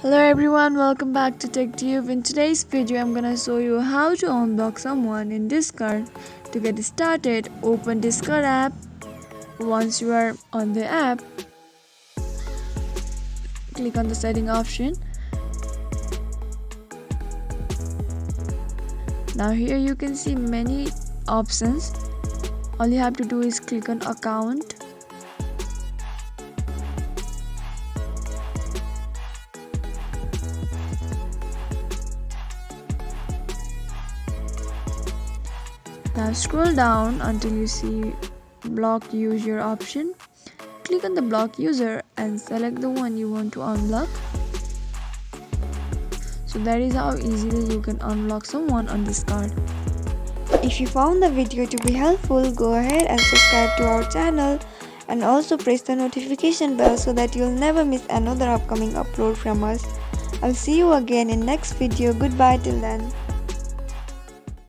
Hello everyone, welcome back to TechTube. In today's video, I'm gonna show you how to unblock someone in Discord. To get started, open Discord app. Once you are on the app, click on the setting option. Now here you can see many options. All you have to do is click on account. Now scroll down until you see block user option. Click on the block user and select the one you want to unblock. So that is how easily you can unblock someone on Discord. If you found the video to be helpful, go ahead and subscribe to our channel and also press the notification bell so that you'll never miss another upcoming upload from us. I'll see you again in next video. Goodbye till then.